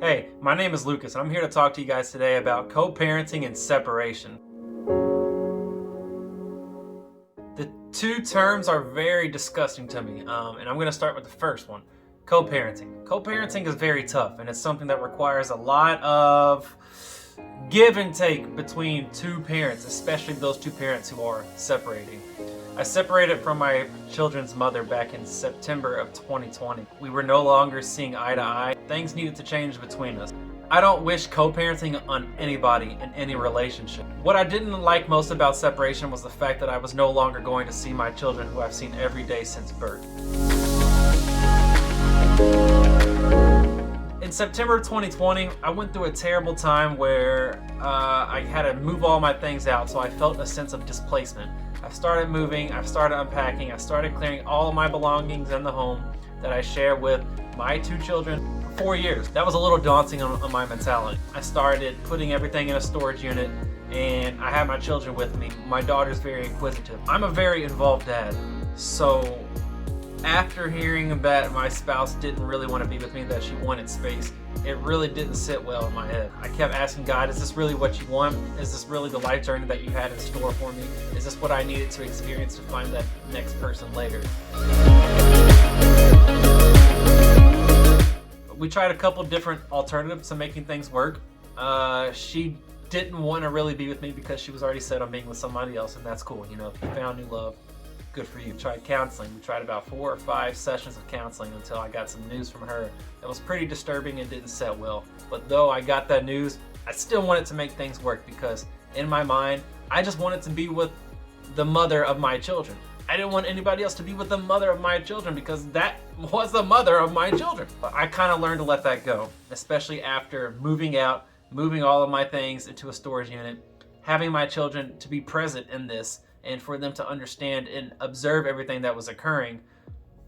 Hey, my name is Lucas, and I'm here to talk to you guys today about co-parenting and separation. The two terms are very disgusting to me, and I'm going to start with the first one, co-parenting. Co-parenting is very tough, and it's something that requires a lot of give and take between two parents, especially those two parents who are separating. I separated from my children's mother back in September of 2020. We were no longer seeing eye to eye. Things needed to change between us. I don't wish co-parenting on anybody in any relationship. What I didn't like most about separation was the fact that I was no longer going to see my children who I've seen every day since birth. In September of 2020, I went through a terrible time where I had to move all my things out, so I felt a sense of displacement. I started moving, I started unpacking, I started clearing all of my belongings in the home that I share with my two children for 4 years. That was a little daunting on my mentality. I started putting everything in a storage unit, and I had my children with me. My daughter's very inquisitive. I'm a very involved dad, so after hearing that my spouse didn't really want to be with me, that she wanted space, it really didn't sit well in my head. I kept asking God, is this really what you want? Is this really the life journey that you had in store for me? Is this what I needed to experience to find that next person later? We tried a couple different alternatives to making things work. She didn't want to really be with me because she was already set on being with somebody else, and that's cool. You know, if you found new love, good for you. Tried counseling. We tried about 4 or 5 sessions of counseling until I got some news from her that was pretty disturbing and didn't set well. But though I got that news, I still wanted to make things work because in my mind, I just wanted to be with the mother of my children. I didn't want anybody else to be with the mother of my children because that was the mother of my children. But I kind of learned to let that go, especially after moving out, moving all of my things into a storage unit, having my children to be present in this, and for them to understand and observe everything that was occurring.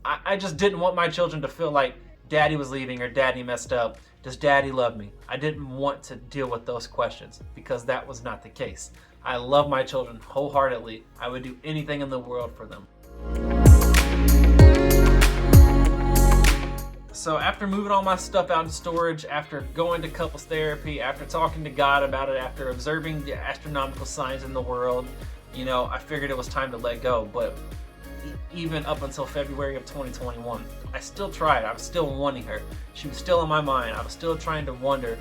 I just didn't want my children to feel like daddy was leaving or daddy messed up. Does daddy love me? I didn't want to deal with those questions because that was not the case. I love my children wholeheartedly. I would do anything in the world for them. So after moving all my stuff out in storage, after going to couples therapy, after talking to God about it, after observing the astronomical signs in the world, you know, I figured it was time to let go. But even up until February of 2021, I still tried. I was still wanting her. She was still in my mind. I was still trying to wonder,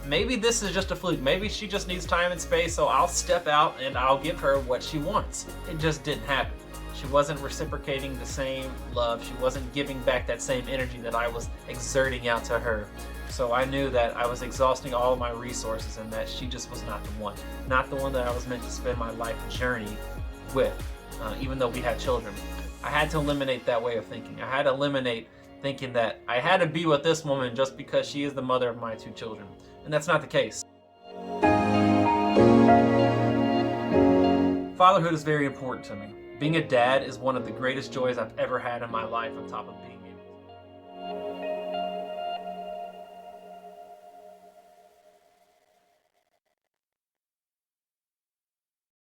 maybe this is just a fluke. Maybe she just needs time and space, so I'll step out and I'll give her what she wants. It just didn't happen. She wasn't reciprocating the same love. She wasn't giving back that same energy that I was exerting out to her. So I knew that I was exhausting all of my resources and that she just was not the one. Not the one that I was meant to spend my life journey with, even though we had children. I had to eliminate that way of thinking. I had to eliminate thinking that I had to be with this woman just because she is the mother of my 2 children. And that's not the case. Fatherhood is very important to me. Being a dad is one of the greatest joys I've ever had in my life on top of being able.